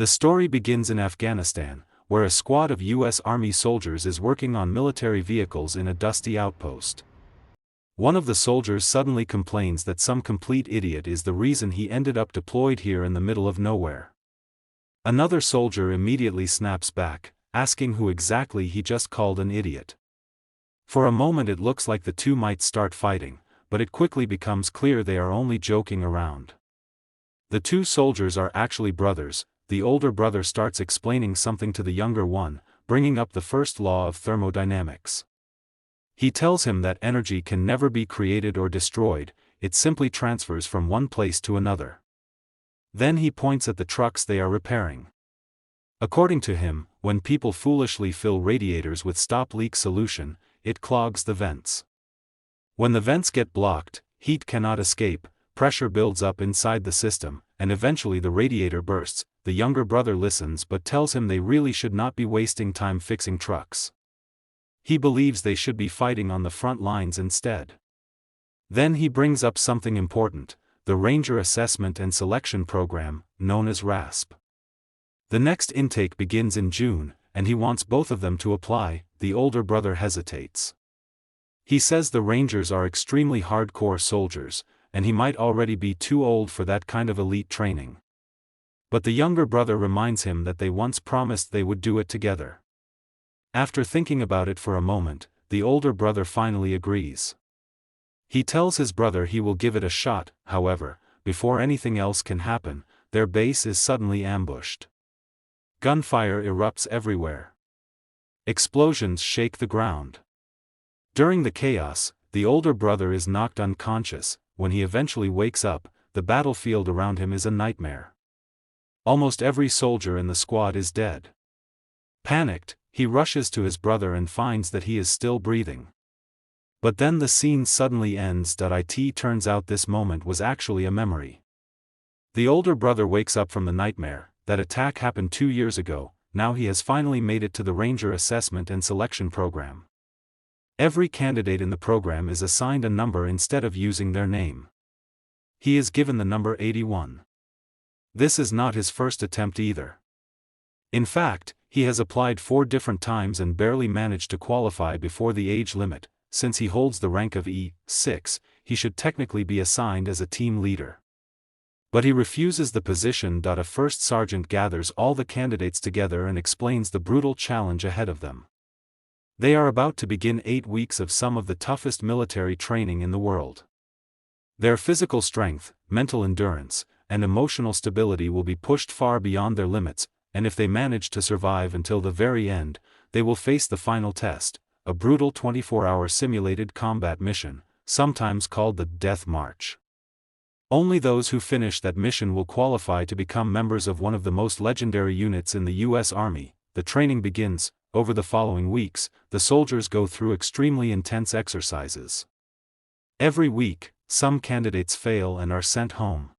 The story begins in Afghanistan, where a squad of U.S. Army soldiers is working on military vehicles in a dusty outpost. One of the soldiers suddenly complains that some complete idiot is the reason he ended up deployed here in the middle of nowhere. Another soldier immediately snaps back, asking who exactly he just called an idiot. For a moment it looks like the two might start fighting, but it quickly becomes clear they are only joking around. The two soldiers are actually brothers. The older brother starts explaining something to the younger one, bringing up the first law of thermodynamics. He tells him that energy can never be created or destroyed, it simply transfers from one place to another. Then he points at the trucks they are repairing. According to him, when people foolishly fill radiators with stop-leak solution, it clogs the vents. When the vents get blocked, heat cannot escape, pressure builds up inside the system, and eventually the radiator bursts. The younger brother listens but tells him they really should not be wasting time fixing trucks. He believes they should be fighting on the front lines instead. Then he brings up something important, the Ranger Assessment and Selection Program, known as RASP. The next intake begins in June, and he wants both of them to apply. The older brother hesitates. He says the Rangers are extremely hardcore soldiers, and he might already be too old for that kind of elite training. But the younger brother reminds him that they once promised they would do it together. After thinking about it for a moment, the older brother finally agrees. He tells his brother he will give it a shot. However, before anything else can happen, their base is suddenly ambushed. Gunfire erupts everywhere. Explosions shake the ground. During the chaos, the older brother is knocked unconscious. When he eventually wakes up, the battlefield around him is a nightmare. Almost every soldier in the squad is dead. Panicked, he rushes to his brother and finds that he is still breathing. But then the scene suddenly ends. It turns out this moment was actually a memory. The older brother wakes up from the nightmare. That attack happened 2 years ago. Now he has finally made it to the Ranger Assessment and Selection Program. Every candidate in the program is assigned a number instead of using their name. He is given the number 81. This is not his first attempt either. In fact, he has applied 4 different times and barely managed to qualify before the age limit. Since he holds the rank of E6, he should technically be assigned as a team leader. But he refuses the position. A first sergeant gathers all the candidates together and explains the brutal challenge ahead of them. They are about to begin 8 weeks of some of the toughest military training in the world. Their physical strength, mental endurance, and emotional stability will be pushed far beyond their limits, and if they manage to survive until the very end, they will face the final test, a brutal 24-hour simulated combat mission, sometimes called the Death March. Only those who finish that mission will qualify to become members of one of the most legendary units in the U.S. Army. The training begins. Over the following weeks, the soldiers go through extremely intense exercises. Every week, some candidates fail and are sent home.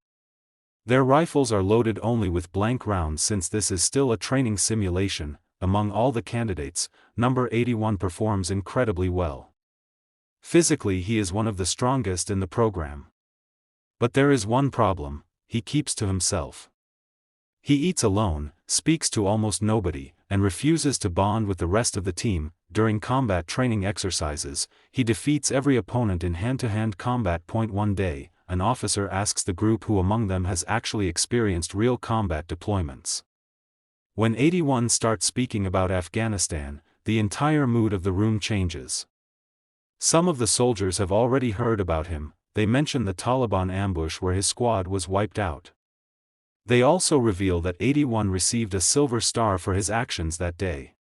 Their rifles are loaded only with blank rounds since this is still a training simulation. Among all the candidates, number 81 performs incredibly well. Physically he is one of the strongest in the program. But there is one problem: he keeps to himself. He eats alone, speaks to almost nobody, and refuses to bond with the rest of the team. During combat training exercises, he defeats every opponent in hand-to-hand combat. One day, an officer asks the group who among them has actually experienced real combat deployments. When 81 starts speaking about Afghanistan, the entire mood of the room changes. Some of the soldiers have already heard about him. They mention the Taliban ambush where his squad was wiped out. They also reveal that 81 received a Silver Star for his actions that day.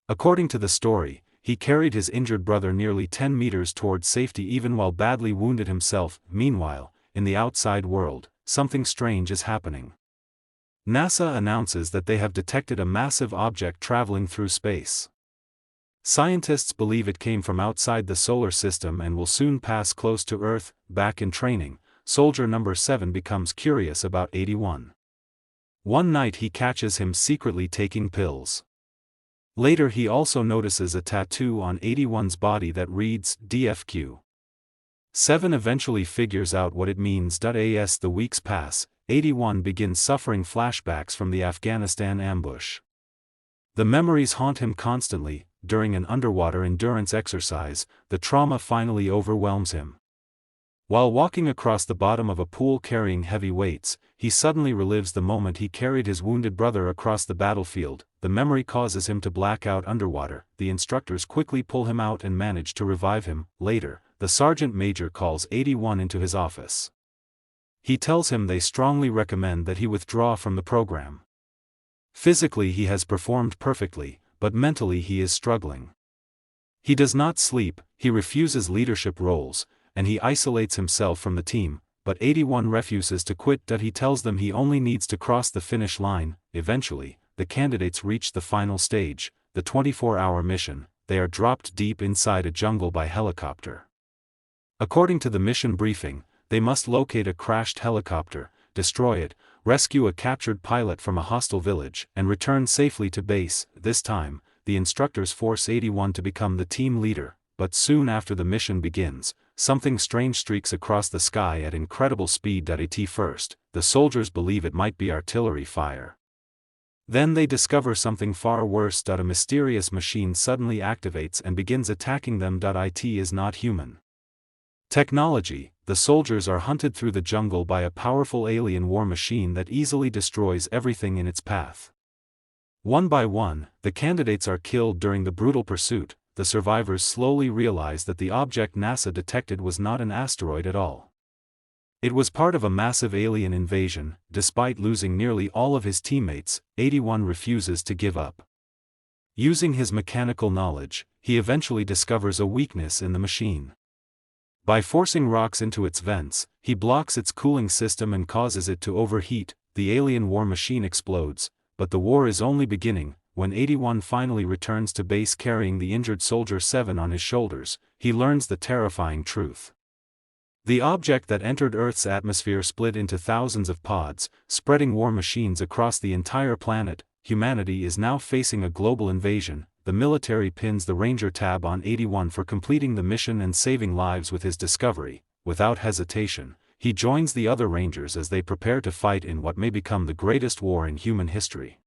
According to the story, he carried his injured brother nearly 10 meters towards safety even while badly wounded himself. Meanwhile, in the outside world, something strange is happening. NASA announces that they have detected a massive object traveling through space. Scientists believe it came from outside the solar system and will soon pass close to Earth. Back in training, soldier number 7 becomes curious about 81. One night he catches him secretly taking pills. Later he also notices a tattoo on 81's body that reads DFQ. 7 eventually figures out what it means. As the weeks pass, 81 begins suffering flashbacks from the Afghanistan ambush. The memories haunt him constantly. During an underwater endurance exercise, the trauma finally overwhelms him. While walking across the bottom of a pool carrying heavy weights, he suddenly relives the moment he carried his wounded brother across the battlefield. The memory causes him to black out underwater. The instructors quickly pull him out and manage to revive him. Later, the sergeant major calls 81 into his office. He tells him they strongly recommend that he withdraw from the program. Physically he has performed perfectly, but mentally he is struggling. He does not sleep, he refuses leadership roles, and he isolates himself from the team, but 81 refuses to quit. He tells them he only needs to cross the finish line. Eventually, the candidates reach the final stage, the 24-hour mission. They are dropped deep inside a jungle by helicopter. According to the mission briefing, they must locate a crashed helicopter, destroy it, rescue a captured pilot from a hostile village, and return safely to base. This time, the instructors force 81 to become the team leader, but soon after the mission begins, something strange streaks across the sky at incredible speed. At first, the soldiers believe it might be artillery fire. Then they discover something far worse. A mysterious machine suddenly activates and begins attacking them. It is not human technology. The soldiers are hunted through the jungle by a powerful alien war machine that easily destroys everything in its path. One by one, the candidates are killed during the brutal pursuit. The survivors slowly realize that the object NASA detected was not an asteroid at all. It was part of a massive alien invasion. Despite losing nearly all of his teammates, 81 refuses to give up. Using his mechanical knowledge, he eventually discovers a weakness in the machine. By forcing rocks into its vents, he blocks its cooling system and causes it to overheat. The alien war machine explodes, but the war is only beginning. When 81 finally returns to base carrying the injured Soldier 7 on his shoulders, he learns the terrifying truth. The object that entered Earth's atmosphere split into thousands of pods, spreading war machines across the entire planet. Humanity is now facing a global invasion. The military pins the Ranger tab on 81 for completing the mission and saving lives with his discovery. Without hesitation, he joins the other Rangers as they prepare to fight in what may become the greatest war in human history.